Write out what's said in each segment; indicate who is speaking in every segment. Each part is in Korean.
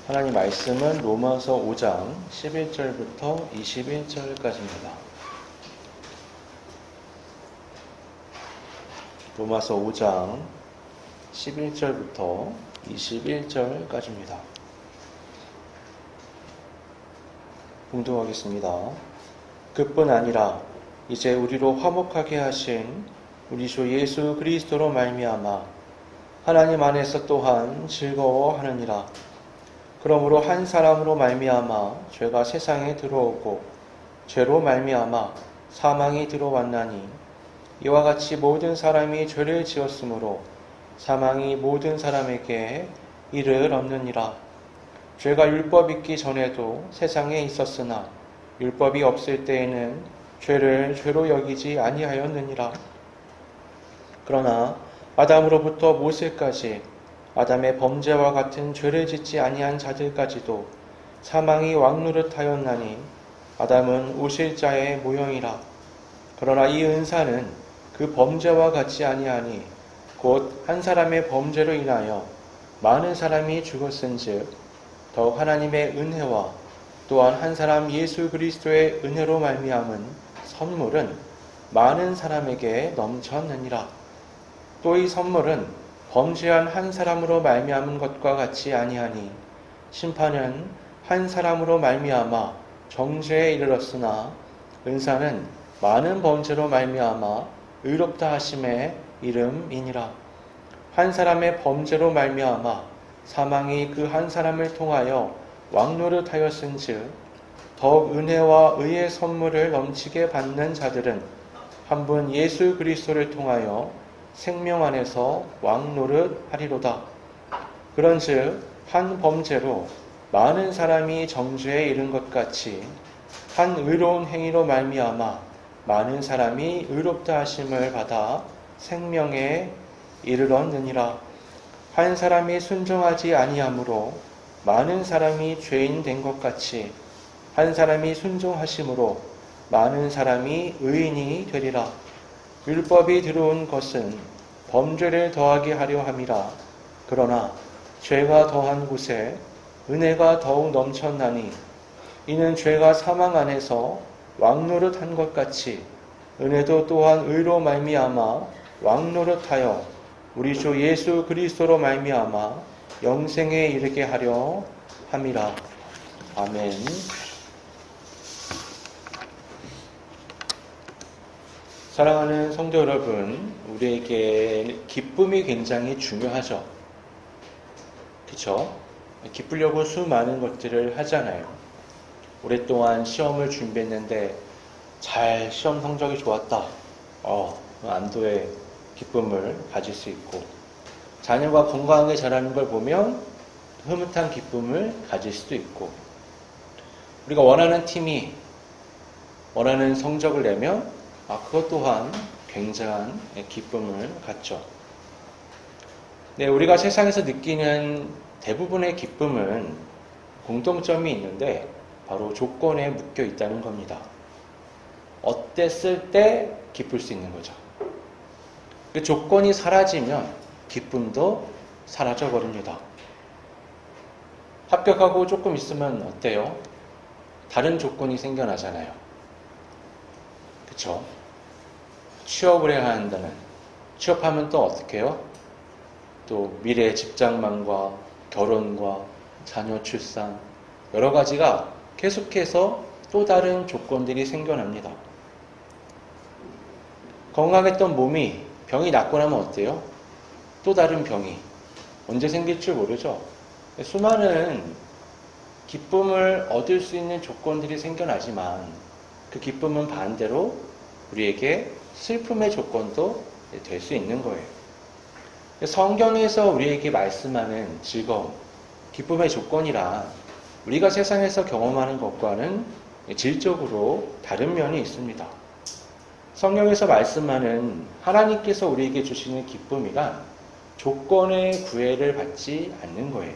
Speaker 1: 하나님 말씀은 로마서 5장 11절부터 21절까지입니다. 로마서 5장 11절부터 21절까지입니다. 봉독하겠습니다. 그뿐 아니라 이제 우리로 화목하게 하신 우리 주 예수 그리스도로 말미암아 하나님 안에서 또한 즐거워하느니라. 그러므로 한 사람으로 말미암아 죄가 세상에 들어오고 죄로 말미암아 사망이 들어왔나니 이와 같이 모든 사람이 죄를 지었으므로 사망이 모든 사람에게 이를 얻느니라. 죄가 율법 있기 전에도 세상에 있었으나 율법이 없을 때에는 죄를 죄로 여기지 아니하였느니라. 그러나 아담으로부터 모세까지 아담의 범죄와 같은 죄를 짓지 아니한 자들까지도 사망이 왕노릇하였나니 아담은 오실 자의 모형이라. 그러나 이 은사는 그 범죄와 같지 아니하니 곧 한 사람의 범죄로 인하여 많은 사람이 죽었은즉 더욱 하나님의 은혜와 또한 한 사람 예수 그리스도의 은혜로 말미암은 선물은 많은 사람에게 넘쳤느니라. 또 이 선물은 범죄한 한 사람으로 말미암은 것과 같지 아니하니 심판은 한 사람으로 말미암아 정죄에 이르렀으나 은사는 많은 범죄로 말미암아 의롭다 하심의 이름이니라. 한 사람의 범죄로 말미암아 사망이 그 한 사람을 통하여 왕노릇하였은즉 더욱 은혜와 의의 선물을 넘치게 받는 자들은 한 분 예수 그리스도를 통하여 생명 안에서 왕노릇하리로다. 그런즉 한 범죄로 많은 사람이 정죄에 이른 것 같이 한 의로운 행위로 말미암아 많은 사람이 의롭다 하심을 받아 생명에 이르렀느니라. 한 사람이 순종하지 아니함으로 많은 사람이 죄인 된 것 같이 한 사람이 순종하심으로 많은 사람이 의인이 되리라. 율법이 들어온 것은 범죄를 더하게 하려 함이라. 그러나 죄가 더한 곳에 은혜가 더욱 넘쳤나니 이는 죄가 사망 안에서 왕노릇한 것 같이 은혜도 또한 의로 말미암아 왕노릇하여 우리 주 예수 그리스도로 말미암아 영생에 이르게 하려 함이라. 아멘. 사랑하는 성도 여러분, 우리에게 기쁨이 굉장히 중요하죠. 그쵸? 기쁘려고 수많은 것들을 하잖아요. 오랫동안 시험을 준비했는데 잘 시험 성적이 좋았다. 안도의 기쁨을 가질 수 있고, 자녀가 건강하게 자라는 걸 보면 흐뭇한 기쁨을 가질 수도 있고, 우리가 원하는 팀이 원하는 성적을 내면 그것 또한 굉장한 기쁨을 갖죠. 네, 우리가 세상에서 느끼는 대부분의 기쁨은 공통점이 있는데 바로 조건에 묶여 있다는 겁니다. 어땠을 때 기쁠 수 있는 거죠. 그 조건이 사라지면 기쁨도 사라져 버립니다. 합격하고 조금 있으면 어때요? 다른 조건이 생겨나잖아요. 그쵸? 취업을 해야 한다는, 취업하면 또 어떻게 해요? 또 미래의 직장망과 결혼과 자녀 출산, 여러 가지가 계속해서 또 다른 조건들이 생겨납니다. 건강했던 몸이 병이 낫고 나면 어때요? 또 다른 병이 언제 생길 줄 모르죠. 수많은 기쁨을 얻을 수 있는 조건들이 생겨나지만 그 기쁨은 반대로 우리에게 슬픔의 조건도 될 수 있는 거예요. 성경에서 우리에게 말씀하는 즐거움, 기쁨의 조건이란 우리가 세상에서 경험하는 것과는 질적으로 다른 면이 있습니다. 성경에서 말씀하는 하나님께서 우리에게 주시는 기쁨이란 조건의 구애를 받지 않는 거예요.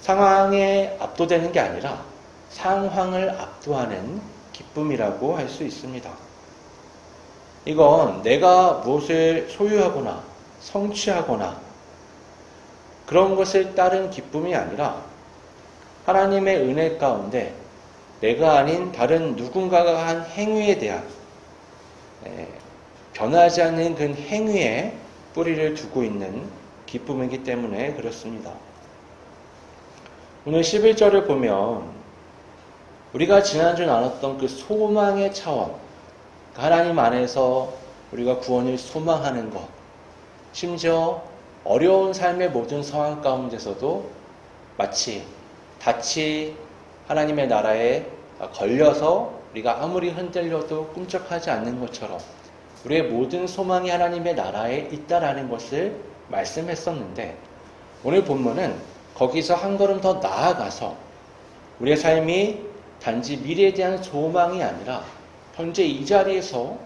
Speaker 1: 상황에 압도되는 게 아니라 상황을 압도하는 기쁨이라고 할 수 있습니다. 이건 내가 무엇을 소유하거나 성취하거나 그런 것을 따른 기쁨이 아니라 하나님의 은혜 가운데 내가 아닌 다른 누군가가 한 행위에 대한 변하지 않는 그 행위에 뿌리를 두고 있는 기쁨이기 때문에 그렇습니다. 오늘 11절을 보면 우리가 지난주 나눴던 그 소망의 차원, 하나님 안에서 우리가 구원을 소망하는 것, 심지어 어려운 삶의 모든 상황 가운데서도 마치 닻이 하나님의 나라에 걸려서 우리가 아무리 흔들려도 꿈쩍하지 않는 것처럼 우리의 모든 소망이 하나님의 나라에 있다라는 것을 말씀했었는데, 오늘 본문은 거기서 한 걸음 더 나아가서 우리의 삶이 단지 미래에 대한 소망이 아니라 현재 이 자리에서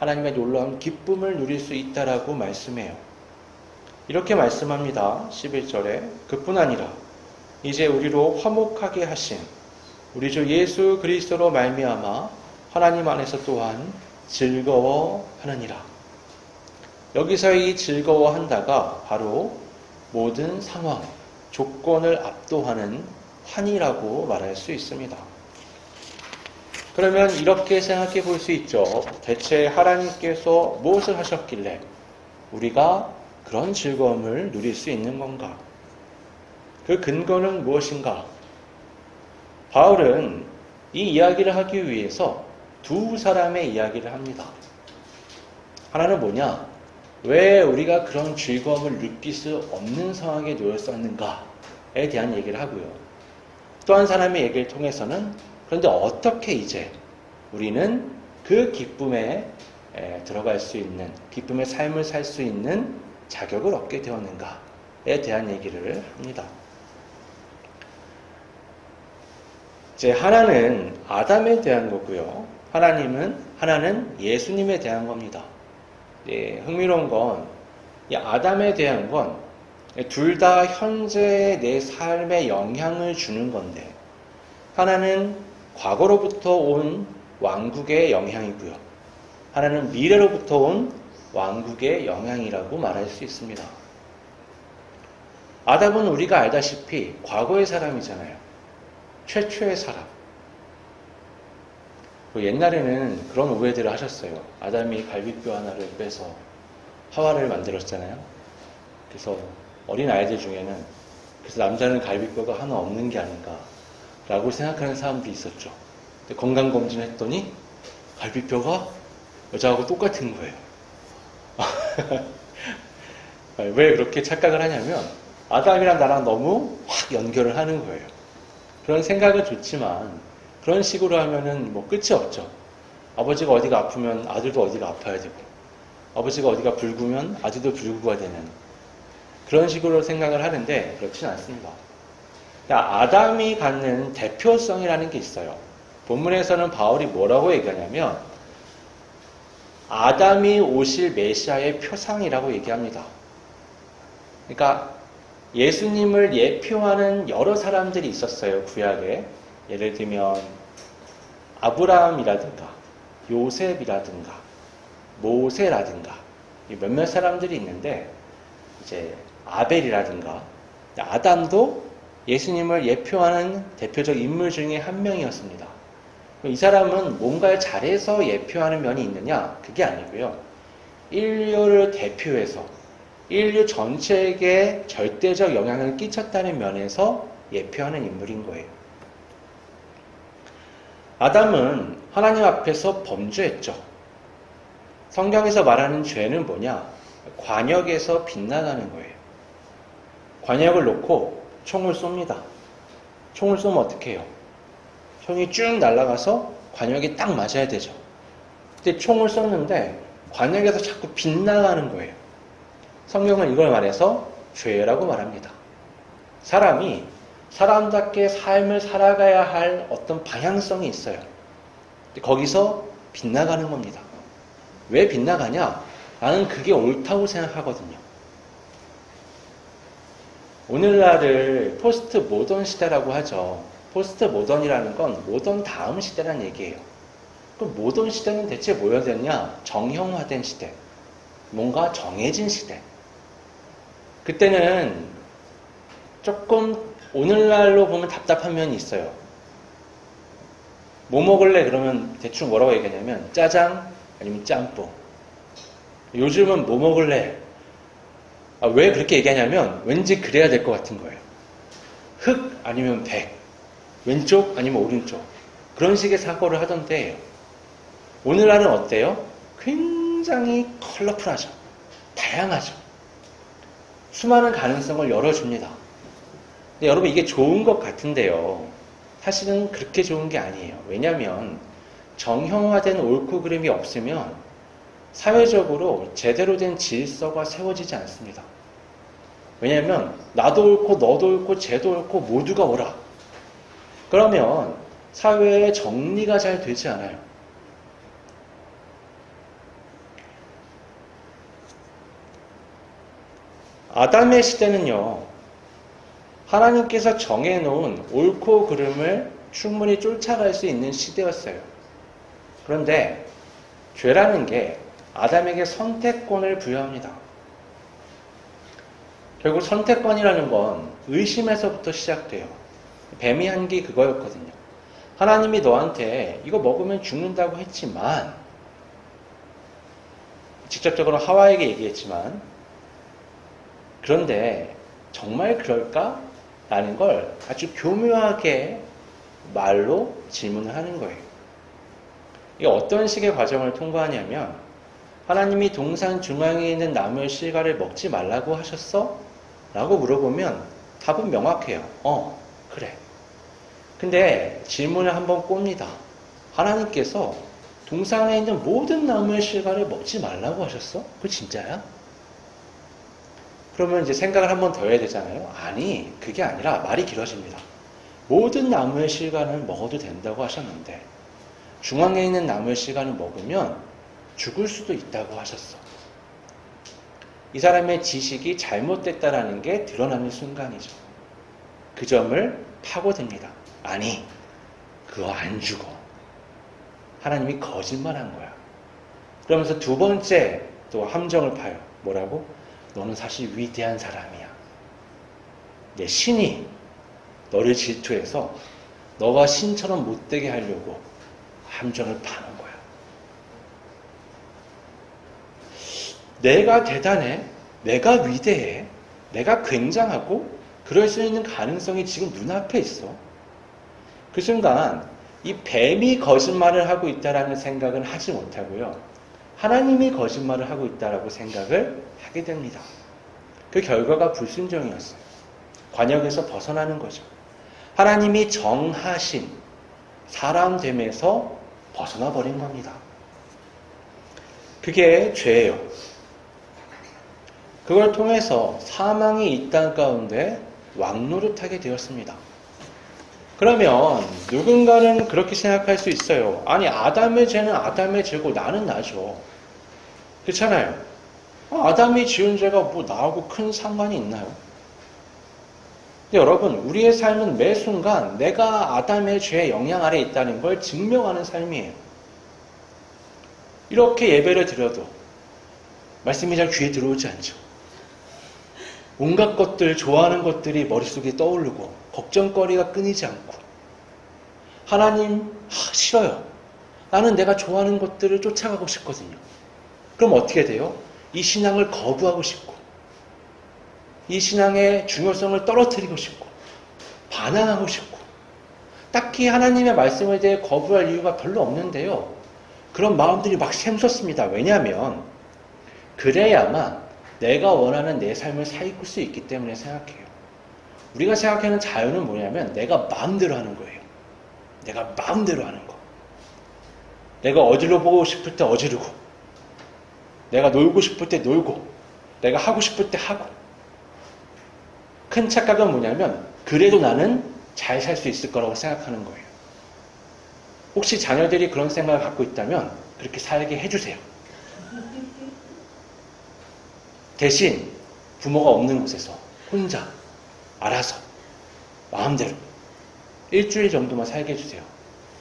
Speaker 1: 하나님의 놀라운 기쁨을 누릴 수 있다라고 말씀해요. 이렇게 말씀합니다. 11절에 그뿐 아니라 이제 우리로 화목하게 하신 우리 주 예수 그리스도로 말미암아 하나님 안에서 또한 즐거워하느니라. 여기서 이 즐거워한다가 바로 모든 상황, 조건을 압도하는 환희라고 말할 수 있습니다. 그러면 이렇게 생각해 볼 수 있죠. 대체 하나님께서 무엇을 하셨길래 우리가 그런 즐거움을 누릴 수 있는 건가? 그 근거는 무엇인가? 바울은 이 이야기를 하기 위해서 두 사람의 이야기를 합니다. 하나는 뭐냐? 왜 우리가 그런 즐거움을 느낄 수 없는 상황에 놓였었는가에 대한 얘기를 하고요. 또 한 사람의 얘기를 통해서는 그런데 어떻게 이제 우리는 그 기쁨에 들어갈 수 있는, 기쁨의 삶을 살 수 있는 자격을 얻게 되었는가에 대한 얘기를 합니다. 이제 하나는 아담에 대한 거고요. 하나는 예수님에 대한 겁니다. 흥미로운 건 이 아담에 대한 건 둘 다 현재의 내 삶에 영향을 주는 건데, 하나는 과거로부터 온 왕국의 영향이고요. 하나는 미래로부터 온 왕국의 영향이라고 말할 수 있습니다. 아담은 우리가 알다시피 과거의 사람이잖아요. 최초의 사람. 옛날에는 그런 오해들을 하셨어요. 아담이 갈비뼈 하나를 빼서 하와를 만들었잖아요. 그래서 어린 아이들 중에는 그래서 남자는 갈비뼈가 하나 없는 게 아닌가라고 생각하는 사람도 있었죠. 근데 건강검진을 했더니 갈비뼈가 여자하고 똑같은 거예요. 왜 그렇게 착각을 하냐면 아담이랑 나랑 너무 확 연결을 하는 거예요. 그런 생각은 좋지만 그런 식으로 하면은 뭐 끝이 없죠. 아버지가 어디가 아프면 아들도 어디가 아파야 되고, 아버지가 어디가 붉으면 아들도 붉고가 되는 그런 식으로 생각을 하는데 그렇진 않습니다. 아담이 갖는 대표성이라는 게 있어요. 본문에서는 바울이 뭐라고 얘기하냐면 아담이 오실 메시아의 표상이라고 얘기합니다. 그러니까 예수님을 예표하는 여러 사람들이 있었어요, 구약에. 예를 들면 아브라함이라든가 요셉이라든가 모세라든가 몇몇 사람들이 있는데, 이제 아벨이라든가 아담도 예수님을 예표하는 대표적 인물 중에 한 명이었습니다. 이 사람은 뭔가를 잘해서 예표하는 면이 있느냐? 그게 아니고요. 인류를 대표해서 인류 전체에게 절대적 영향을 끼쳤다는 면에서 예표하는 인물인 거예요. 아담은 하나님 앞에서 범죄했죠. 성경에서 말하는 죄는 뭐냐? 관역에서 빗나가는 거예요. 관역을 놓고 총을 쏩니다. 총을 쏘면 어떻게 해요? 총이 쭉 날아가서 관역에 딱 맞아야 되죠. 근데 총을 쏘는데 관역에서 자꾸 빗나가는 거예요. 성경은 이걸 말해서 죄라고 말합니다. 사람이 사람답게 삶을 살아가야 할 어떤 방향성이 있어요. 거기서 빗나가는 겁니다. 왜 빗나가냐? 나는 그게 옳다고 생각하거든요. 오늘날을 포스트 모던 시대라고 하죠. 포스트 모던이라는 건 모던 다음 시대라는 얘기예요. 그럼 모던 시대는 대체 뭐였냐? 정형화된 시대. 뭔가 정해진 시대. 그때는 조금 오늘날로 보면 답답한 면이 있어요. 뭐 먹을래? 그러면 대충 뭐라고 얘기하냐면 짜장 아니면 짬뽕. 요즘은 뭐 먹을래? 왜 그렇게 얘기하냐면 왠지 그래야 될 것 같은 거예요. 흑 아니면 백, 왼쪽 아니면 오른쪽, 그런 식의 사고를 하던데 오늘날은 어때요? 굉장히 컬러풀하죠. 다양하죠. 수많은 가능성을 열어줍니다. 근데 여러분, 이게 좋은 것 같은데요, 사실은 그렇게 좋은 게 아니에요. 왜냐하면 정형화된 옳고 그름이 없으면 사회적으로 제대로 된 질서가 세워지지 않습니다. 왜냐하면 나도 옳고 너도 옳고 쟤도 옳고 모두가 옳아. 그러면 사회의 정리가 잘 되지 않아요. 아담의 시대는요, 하나님께서 정해놓은 옳고 그름을 충분히 쫓아갈 수 있는 시대였어요. 그런데 죄라는 게 아담에게 선택권을 부여합니다. 결국 선택권이라는 건 의심에서부터 시작돼요. 뱀이 한 게 그거였거든요. 하나님이 너한테 이거 먹으면 죽는다고 했지만, 직접적으로 하와에게 얘기했지만, 그런데 정말 그럴까? 라는 걸 아주 교묘하게 말로 질문을 하는 거예요. 이게 어떤 식의 과정을 통과하냐면, 하나님이 동산 중앙에 있는 나무의 실과를 먹지 말라고 하셨어? 라고 물어보면 답은 명확해요. 그래. 근데 질문을 한번 꼽니다. 하나님께서 동산에 있는 모든 나무의 실과를 먹지 말라고 하셨어? 그거 진짜야? 그러면 이제 생각을 한번 더 해야 되잖아요. 아니, 그게 아니라 말이 길어집니다. 모든 나무의 실과는 먹어도 된다고 하셨는데 중앙에 있는 나무의 실과는 먹으면 죽을 수도 있다고 하셨어. 이 사람의 지식이 잘못됐다라는 게 드러나는 순간이죠. 그 점을 파고듭니다. 아니, 그거 안 죽어. 하나님이 거짓말한 거야. 그러면서 두 번째 또 함정을 파요. 뭐라고? 너는 사실 위대한 사람이야. 내 신이 너를 질투해서 너가 신처럼 못되게 하려고 함정을 파는 거야. 내가 대단해, 내가 위대해, 내가 굉장하고 그럴 수 있는 가능성이 지금 눈앞에 있어. 그 순간 이 뱀이 거짓말을 하고 있다라는 생각은 하지 못하고요, 하나님이 거짓말을 하고 있다라고 생각을 하게 됩니다. 그 결과가 불순종이었어요. 관역에서 벗어나는 거죠. 하나님이 정하신 사람됨에서 벗어나 버린 겁니다. 그게 죄예요. 그걸 통해서 사망이 이 땅 가운데 왕노릇하게 되었습니다. 그러면 누군가는 그렇게 생각할 수 있어요. 아니, 아담의 죄는 아담의 죄고 나는 나죠. 그렇잖아요. 아담이 지은 죄가 뭐 나하고 큰 상관이 있나요? 근데 여러분, 우리의 삶은 매 순간 내가 아담의 죄의 영향 아래 있다는 걸 증명하는 삶이에요. 이렇게 예배를 드려도 말씀이 잘 귀에 들어오지 않죠. 온갖 것들, 좋아하는 것들이 머릿속에 떠오르고 걱정거리가 끊이지 않고, 하나님, 싫어요. 나는 내가 좋아하는 것들을 쫓아가고 싶거든요. 그럼 어떻게 돼요? 이 신앙을 거부하고 싶고, 이 신앙의 중요성을 떨어뜨리고 싶고, 반항하고 싶고, 딱히 하나님의 말씀에 대해 거부할 이유가 별로 없는데요, 그런 마음들이 막 샘솟습니다. 왜냐하면 그래야만 내가 원하는 내 삶을 살 수 있기 때문에 생각해요. 우리가 생각하는 자유는 뭐냐면 내가 마음대로 하는 거예요. 내가 마음대로 하는 거. 내가 어디로 보고 싶을 때 어지르고, 내가 놀고 싶을 때 놀고, 내가 하고 싶을 때 하고. 큰 착각은 뭐냐면 그래도 나는 잘 살 수 있을 거라고 생각하는 거예요. 혹시 자녀들이 그런 생각을 갖고 있다면 그렇게 살게 해주세요. 대신 부모가 없는 곳에서 혼자 알아서 마음대로 일주일 정도만 살게 해주세요.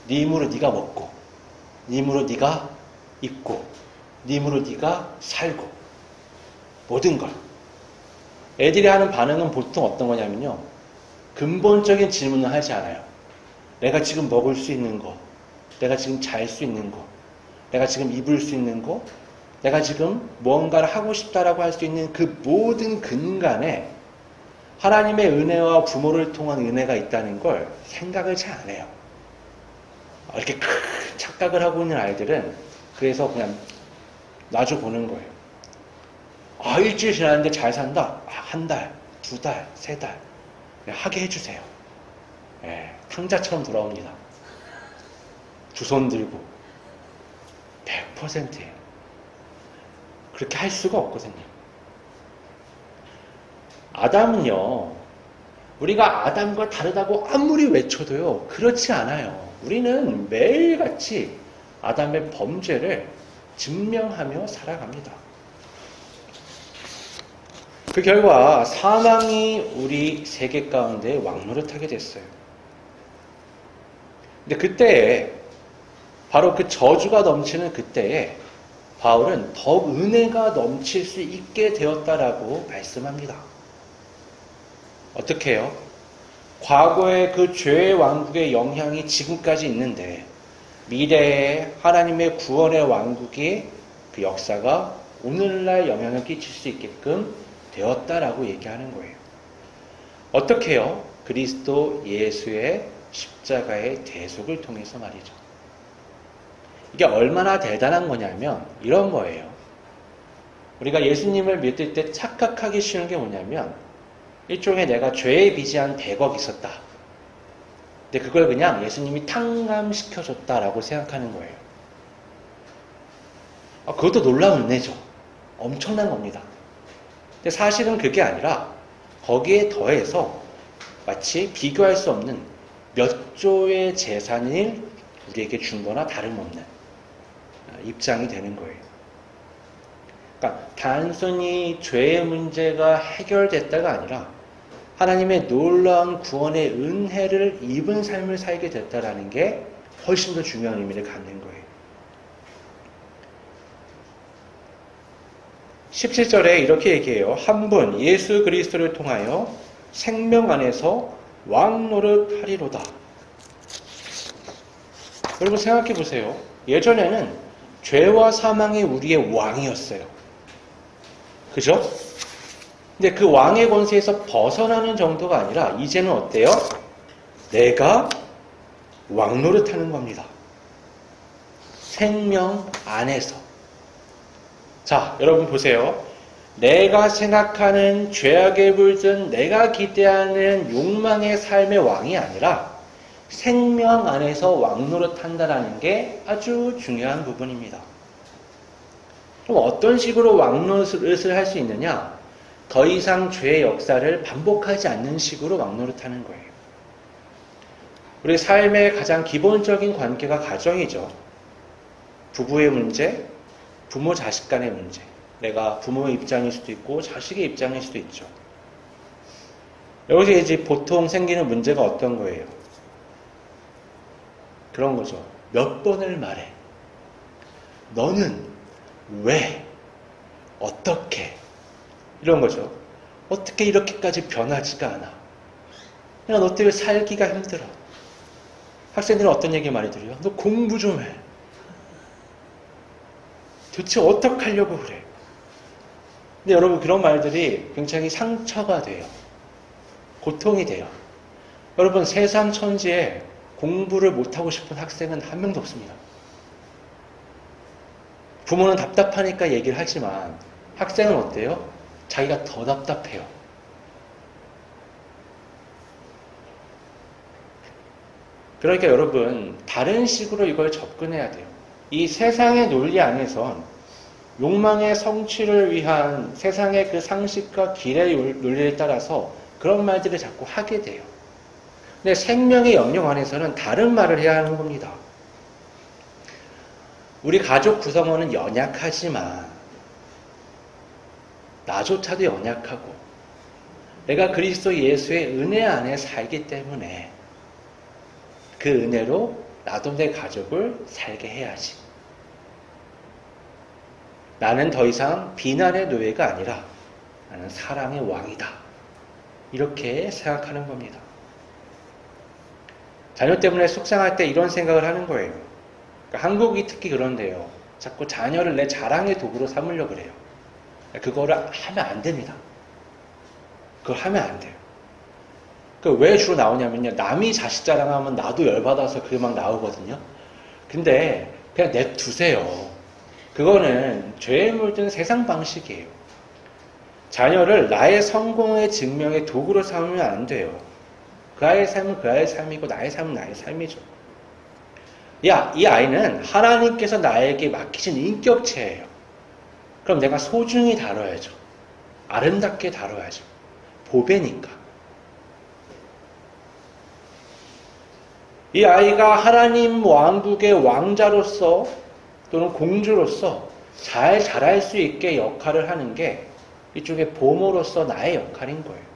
Speaker 1: 네 힘으로 네가 먹고, 네 힘으로 네가 입고, 네 힘으로 네가 살고, 모든 걸. 애들이 하는 반응은 보통 어떤 거냐면요. 근본적인 질문을 하지 않아요. 내가 지금 먹을 수 있는 거, 내가 지금 잘 수 있는 거, 내가 지금 입을 수 있는 거, 내가 지금 무언가를 하고 싶다라고 할 수 있는 그 모든 근간에 하나님의 은혜와 부모를 통한 은혜가 있다는 걸 생각을 잘 안 해요. 이렇게 큰 착각을 하고 있는 아이들은 그래서 그냥 놔줘보는 거예요. 일주일 지났는데 잘 산다? 한 달, 두 달, 세 달. 하게 해주세요. 탕자처럼 돌아옵니다. 두 손 들고. 100%예요. 그렇게 할 수가 없거든요. 아담은요, 우리가 아담과 다르다고 아무리 외쳐도요, 그렇지 않아요. 우리는 매일같이 아담의 범죄를 증명하며 살아갑니다. 그 결과 사망이 우리 세계 가운데 왕노릇하게 됐어요. 근데 그때에, 바로 그 저주가 넘치는 그때에 바울은 더욱 은혜가 넘칠 수 있게 되었다라고 말씀합니다. 어떻게 해요? 과거의 그 죄의 왕국의 영향이 지금까지 있는데 미래에 하나님의 구원의 왕국의 그 역사가 오늘날 영향을 끼칠 수 있게끔 되었다라고 얘기하는 거예요. 어떻게 해요? 그리스도 예수의 십자가의 대속을 통해서 말이죠. 이게 얼마나 대단한 거냐면 이런 거예요. 우리가 예수님을 믿을 때 착각하기 쉬운 게 뭐냐면 일종의 내가 죄에 빚이 한 100억 있었다. 근데 그걸 그냥 예수님이 탕감시켜줬다라고 생각하는 거예요. 그것도 놀라운 은혜죠. 엄청난 겁니다. 근데 사실은 그게 아니라 거기에 더해서 마치 비교할 수 없는 몇 조의 재산을 우리에게 준 거나 다름없는 입장이 되는 거예요. 그러니까 단순히 죄의 문제가 해결됐다가 아니라 하나님의 놀라운 구원의 은혜를 입은 삶을 살게 됐다라는 게 훨씬 더 중요한 의미를 갖는 거예요. 17절에 이렇게 얘기해요. 한 분 예수 그리스도를 통하여 생명 안에서 왕노릇 하리로다. 여러분 생각해 보세요. 예전에는 죄와 사망이 우리의 왕이었어요. 그죠? 근데 그 왕의 권세에서 벗어나는 정도가 아니라 이제는 어때요? 내가 왕노릇하는 겁니다. 생명 안에서. 자, 여러분 보세요. 내가 생각하는 죄악에 물든 내가 기대하는 욕망의 삶의 왕이 아니라 생명 안에서 왕노릇한다는 게 아주 중요한 부분입니다. 그럼 어떤 식으로 왕노릇을 할 수 있느냐? 더 이상 죄의 역사를 반복하지 않는 식으로 왕노릇하는 거예요. 우리 삶의 가장 기본적인 관계가 가정이죠. 부부의 문제, 부모 자식 간의 문제. 내가 부모의 입장일 수도 있고 자식의 입장일 수도 있죠. 여기서 이제 보통 생기는 문제가 어떤 거예요? 그런 거죠. 몇 번을 말해. 너는 왜? 어떻게? 이런 거죠. 어떻게 이렇게까지 변하지가 않아? 너 때문에 살기가 힘들어. 학생들은 어떤 얘기 많이 들어요? 너 공부 좀 해. 도대체 어떻게 하려고 그래? 근데 여러분 그런 말들이 굉장히 상처가 돼요. 고통이 돼요. 여러분 세상 천지에 공부를 못하고 싶은 학생은 한 명도 없습니다. 부모는 답답하니까 얘기를 하지만 학생은 어때요? 자기가 더 답답해요. 그러니까 여러분 다른 식으로 이걸 접근해야 돼요. 이 세상의 논리 안에선 욕망의 성취를 위한 세상의 그 상식과 길의 논리를 따라서 그런 말들을 자꾸 하게 돼요. 근데 생명의 영역 안에서는 다른 말을 해야 하는 겁니다. 우리 가족 구성원은 연약하지만 나조차도 연약하고 내가 그리스도 예수의 은혜 안에 살기 때문에 그 은혜로 나도 내 가족을 살게 해야지. 나는 더 이상 비난의 노예가 아니라 나는 사랑의 왕이다. 이렇게 생각하는 겁니다. 자녀 때문에 속상할 때 이런 생각을 하는 거예요. 그러니까 한국이 특히 그런데요. 자꾸 자녀를 내 자랑의 도구로 삼으려고 그래요. 그거를 하면 안 됩니다. 그걸 하면 안 돼요. 왜 주로 나오냐면요. 남이 자식 자랑하면 나도 열받아서 그게 막 나오거든요. 근데 그냥 냅두세요. 그거는 죄에 물든 세상 방식이에요. 자녀를 나의 성공의 증명의 도구로 삼으면 안 돼요. 그 아이의 삶은 그 아이의 삶이고 나의 삶은 나의 삶이죠. 이 아이는 하나님께서 나에게 맡기신 인격체예요. 그럼 내가 소중히 다뤄야죠. 아름답게 다뤄야죠. 보배니까. 이 아이가 하나님 왕국의 왕자로서 또는 공주로서 잘 자랄 수 있게 역할을 하는 게 이쪽에 보모로서 나의 역할인 거예요.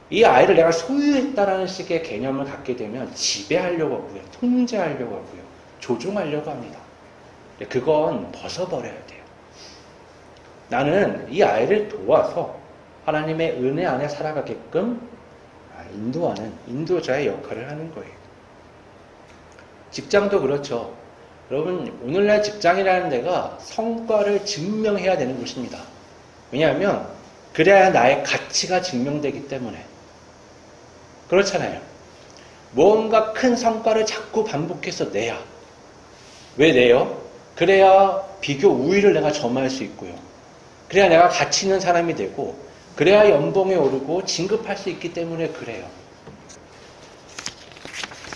Speaker 1: 이 아이를 내가 소유했다라는 식의 개념을 갖게 되면 지배하려고 하고요. 통제하려고 하고요. 조종하려고 합니다. 그건 벗어버려야 돼요. 나는 이 아이를 도와서 하나님의 은혜 안에 살아가게끔 인도하는 인도자의 역할을 하는 거예요. 직장도 그렇죠. 여러분, 오늘날 직장이라는 데가 성과를 증명해야 되는 곳입니다. 왜냐하면 그래야 나의 가치가 증명되기 때문에. 그렇잖아요. 뭔가 큰 성과를 자꾸 반복해서 내야. 왜 내요? 그래야 비교 우위를 내가 점할 수 있고요. 그래야 내가 가치 있는 사람이 되고, 그래야 연봉에 오르고 진급할 수 있기 때문에 그래요.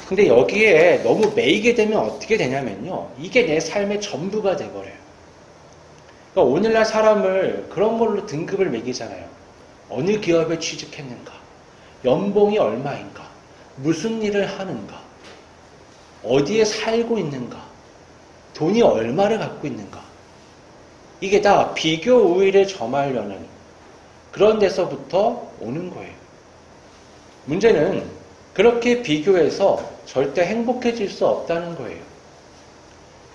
Speaker 1: 근데 여기에 너무 매이게 되면 어떻게 되냐면요. 이게 내 삶의 전부가 돼버려요. 그러니까 오늘날 사람을 그런 걸로 등급을 매기잖아요. 어느 기업에 취직했는가? 연봉이 얼마인가? 무슨 일을 하는가? 어디에 살고 있는가? 돈이 얼마를 갖고 있는가? 이게 다 비교 우위를 점하려는 그런 데서부터 오는 거예요. 문제는 그렇게 비교해서 절대 행복해질 수 없다는 거예요.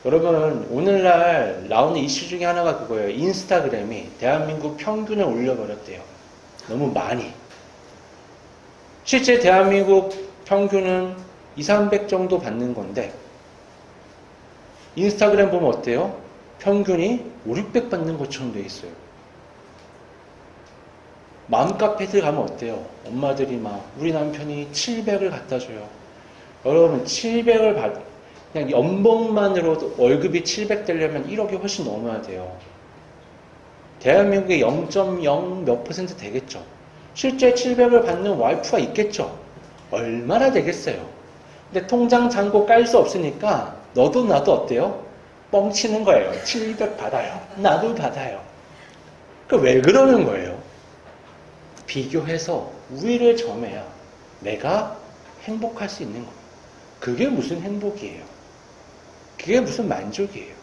Speaker 1: 여러분, 오늘날 나오는 이슈 중에 하나가 그거예요. 인스타그램이 대한민국 평균을 올려버렸대요. 너무 많이. 실제 대한민국 평균은 2, 300 정도 받는 건데 인스타그램 보면 어때요? 평균이 5, 600 받는 것처럼 돼 있어요. 맘카페들 가면 어때요? 엄마들이 막 우리 남편이 700을 갖다 줘요. 여러분 700을 그냥 연봉만으로도 월급이 700 되려면 1억이 훨씬 넘어야 돼요. 대한민국의 0.0 몇 % 되겠죠. 실제 700을 받는 와이프가 있겠죠. 얼마나 되겠어요. 근데 통장 잔고 깔 수 없으니까 너도 나도 어때요? 뻥치는 거예요. 700 받아요. 나도 받아요. 왜 그러는 거예요? 비교해서 우위를 점해야 내가 행복할 수 있는 거예요. 그게 무슨 행복이에요? 그게 무슨 만족이에요?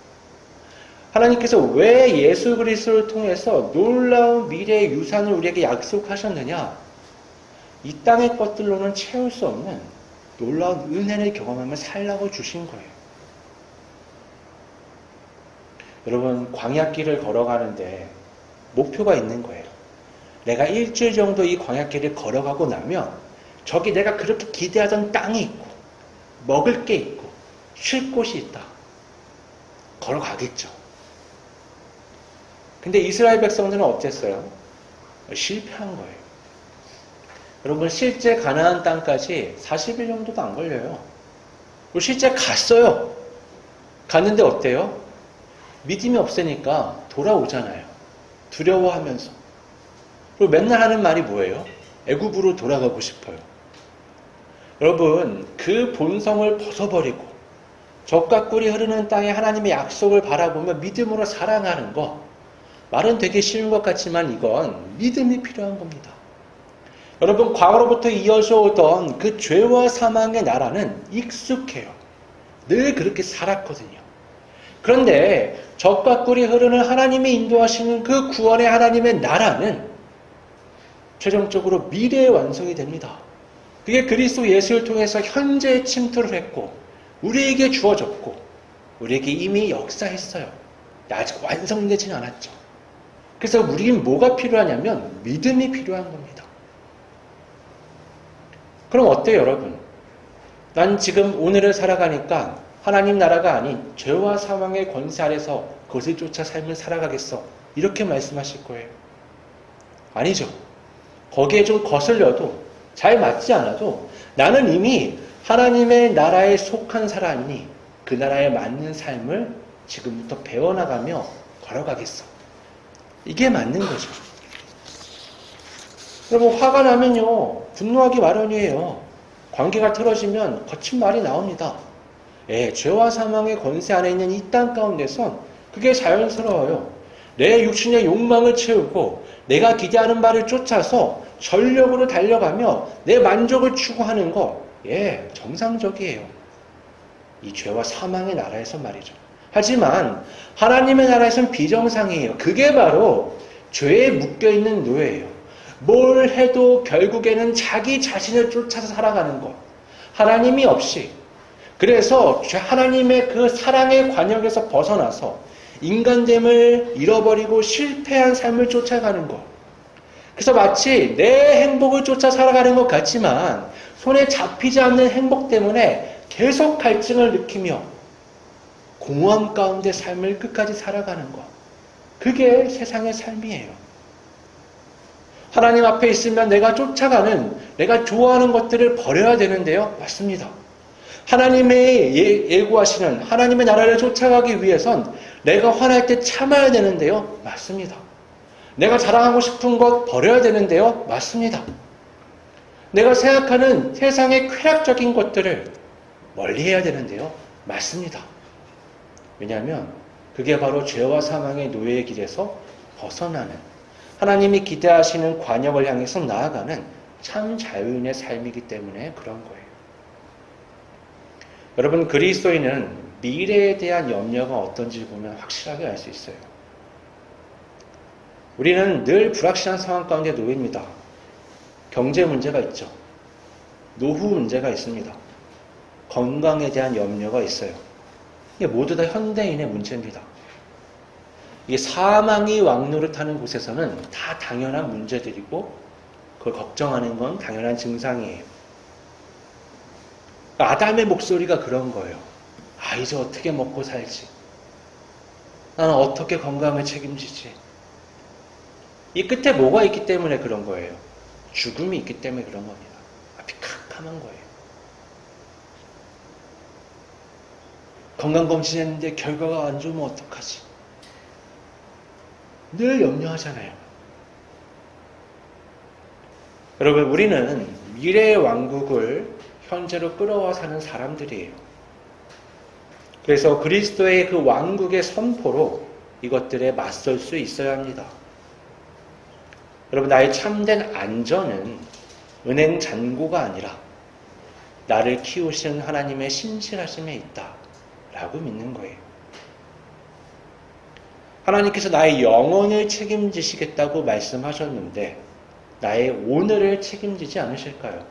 Speaker 1: 하나님께서 왜 예수 그리스도를 통해서 놀라운 미래의 유산을 우리에게 약속하셨느냐? 이 땅의 것들로는 채울 수 없는 놀라운 은혜를 경험하며 살라고 주신 거예요. 여러분, 광야길을 걸어가는데 목표가 있는 거예요. 내가 일주일 정도 이 광야길을 걸어가고 나면 저기 내가 그렇게 기대하던 땅이 있고 먹을 게 있고 쉴 곳이 있다. 걸어가겠죠. 근데 이스라엘 백성들은 어땠어요? 실패한 거예요. 여러분, 실제 가나안 땅까지 40일 정도도 안 걸려요. 그리고 실제 갔어요. 갔는데 어때요? 믿음이 없으니까 돌아오잖아요. 두려워하면서. 그리고 맨날 하는 말이 뭐예요? 애굽으로 돌아가고 싶어요. 여러분, 그 본성을 벗어버리고 젖과 꿀이 흐르는 땅에 하나님의 약속을 바라보며 믿음으로 살아가는 거, 말은 되게 쉬운 것 같지만 이건 믿음이 필요한 겁니다. 여러분, 과거로부터 이어져 오던 그 죄와 사망의 나라는 익숙해요. 늘 그렇게 살았거든요. 그런데 젖과 꿀이 흐르는 하나님이 인도하시는 그 구원의 하나님의 나라는 최종적으로 미래의 완성이 됩니다. 그게 그리스도 예수를 통해서 현재에 침투를 했고 우리에게 주어졌고 우리에게 이미 역사했어요. 아직 완성되진 않았죠. 그래서 우리는 뭐가 필요하냐면 믿음이 필요한 겁니다. 그럼 어때요, 여러분? 난 지금 오늘을 살아가니까 하나님 나라가 아닌 죄와 사망의 권세 아래서 그것을 쫓아 삶을 살아가겠어. 이렇게 말씀하실 거예요. 아니죠. 거기에 좀 거슬려도 잘 맞지 않아도 나는 이미 하나님의 나라에 속한 사람이니 그 나라에 맞는 삶을 지금부터 배워나가며 걸어가겠어. 이게 맞는 거죠. 여러분, 화가 나면요, 분노하기 마련이에요. 관계가 틀어지면 거친 말이 나옵니다. 죄와 사망의 권세 안에 있는 이 땅 가운데선 그게 자연스러워요. 내 육신의 욕망을 채우고 내가 기대하는 바를 쫓아서 전력으로 달려가며 내 만족을 추구하는 거, 정상적이에요. 이 죄와 사망의 나라에서 말이죠. 하지만 하나님의 나라에서는 비정상이에요. 그게 바로 죄에 묶여있는 노예예요. 뭘 해도 결국에는 자기 자신을 쫓아서 살아가는 것. 하나님이 없이. 그래서 하나님의 그 사랑의 관역에서 벗어나서 인간됨을 잃어버리고 실패한 삶을 쫓아가는 것. 그래서 마치 내 행복을 쫓아 살아가는 것 같지만 손에 잡히지 않는 행복 때문에 계속 갈증을 느끼며 공허함 가운데 삶을 끝까지 살아가는 것. 그게 세상의 삶이에요. 하나님 앞에 있으면 내가 쫓아가는, 내가 좋아하는 것들을 버려야 되는데요. 맞습니다. 하나님의 예고하시는 하나님의 나라를 쫓아가기 위해선 내가 화날 때 참아야 되는데요. 맞습니다. 내가 자랑하고 싶은 것 버려야 되는데요. 맞습니다. 내가 생각하는 세상의 쾌락적인 것들을 멀리해야 되는데요. 맞습니다. 왜냐하면 그게 바로 죄와 사망의 노예의 길에서 벗어나는, 하나님이 기대하시는 관역을 향해서 나아가는 참 자유인의 삶이기 때문에 그런 거예요. 여러분, 그리스도인은 미래에 대한 염려가 어떤지 보면 확실하게 알 수 있어요. 우리는 늘 불확실한 상황 가운데 놓입니다. 경제 문제가 있죠. 노후 문제가 있습니다. 건강에 대한 염려가 있어요. 이게 모두 다 현대인의 문제입니다. 이게 사망이 왕노릇하는 곳에서는 다 당연한 문제들이고 그걸 걱정하는 건 당연한 증상이에요. 아담의 목소리가 그런 거예요. 이제 어떻게 먹고 살지? 나는 어떻게 건강을 책임지지? 이 끝에 뭐가 있기 때문에 그런 거예요? 죽음이 있기 때문에 그런 겁니다. 앞이 캄캄한 거예요. 건강검진했는데 결과가 안 좋으면 어떡하지? 늘 염려하잖아요. 여러분, 우리는 미래의 왕국을 현재로 끌어와 사는 사람들이에요. 그래서 그리스도의 그 왕국의 선포로 이것들에 맞설 수 있어야 합니다. 여러분, 나의 참된 안전은 은행 잔고가 아니라 나를 키우시는 하나님의 신실하심에 있다 라고 믿는 거예요. 하나님께서 나의 영혼을 책임지시겠다고 말씀하셨는데 나의 오늘을 책임지지 않으실까요?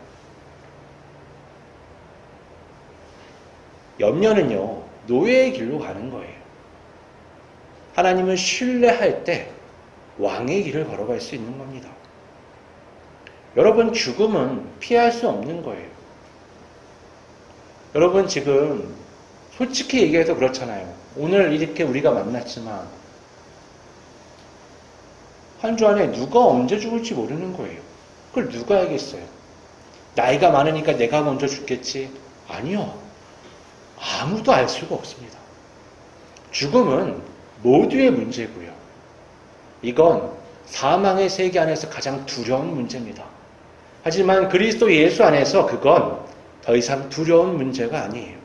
Speaker 1: 염려는요, 노예의 길로 가는 거예요. 하나님을 신뢰할 때 왕의 길을 걸어갈 수 있는 겁니다. 여러분, 죽음은 피할 수 없는 거예요. 여러분, 지금 솔직히 얘기해서 그렇잖아요. 오늘 이렇게 우리가 만났지만 한 주 안에 누가 언제 죽을지 모르는 거예요. 그걸 누가 알겠어요? 나이가 많으니까 내가 먼저 죽겠지? 아니요. 아무도 알 수가 없습니다. 죽음은 모두의 문제고요. 이건 사망의 세계 안에서 가장 두려운 문제입니다. 하지만 그리스도 예수 안에서 그건 더 이상 두려운 문제가 아니에요.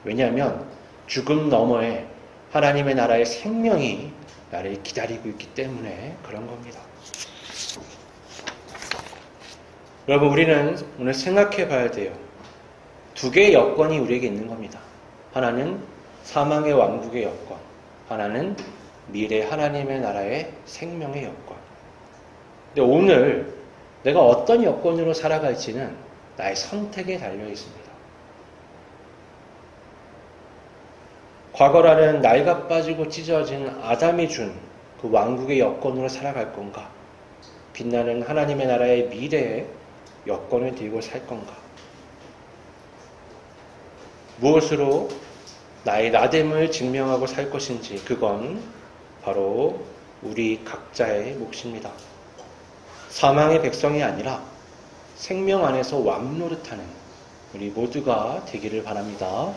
Speaker 1: 왜냐하면 죽음 너머에 하나님의 나라의 생명이 나를 기다리고 있기 때문에 그런 겁니다. 여러분, 우리는 오늘 생각해 봐야 돼요. 두 개의 여건이 우리에게 있는 겁니다. 하나는 사망의 왕국의 여건, 하나는 미래 하나님의 나라의 생명의 여건. 근데 오늘 내가 어떤 여건으로 살아갈지는 나의 선택에 달려 있습니다. 과거라는 낡아 빠지고 찢어진 아담이 준 그 그 왕국의 여건으로 살아갈 건가? 빛나는 하나님의 나라의 미래의 여건을 들고 살 건가? 무엇으로 나의 나됨을 증명하고 살 것인지, 그건 바로 우리 각자의 몫입니다. 사망의 백성이 아니라 생명 안에서 왕 노릇하는 우리 모두가 되기를 바랍니다.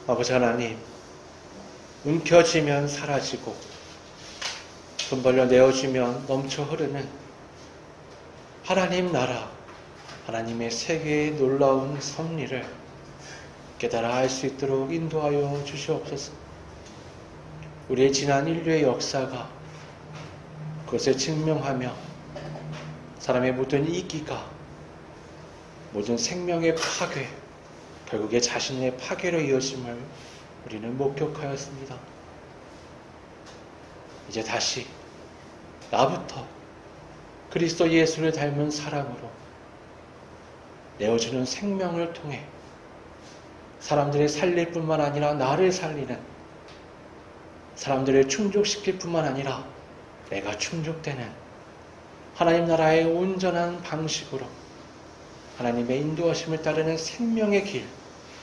Speaker 1: 아버지 하나님, 움켜쥐면 사라지고 돈 벌려 내어주면 넘쳐 흐르는 하나님 나라, 하나님의 세계의 놀라운 섭리를 깨달아 알 수 있도록 인도하여 주시옵소서. 우리의 지난 인류의 역사가 그것을 증명하며 사람의 모든 이기가, 모든 생명의 파괴, 결국에 자신의 파괴로 이어짐을 우리는 목격하였습니다. 이제 다시 나부터 그리스도 예수를 닮은 사람으로 내어주는 생명을 통해 사람들을 살릴 뿐만 아니라 나를 살리는, 사람들을 충족시킬 뿐만 아니라 내가 충족되는 하나님 나라의 온전한 방식으로 하나님의 인도하심을 따르는 생명의 길,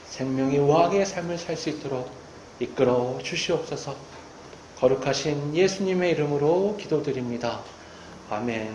Speaker 1: 생명의 왕의 삶을 살 수 있도록 이끌어 주시옵소서. 거룩하신 예수님의 이름으로 기도드립니다. 아멘.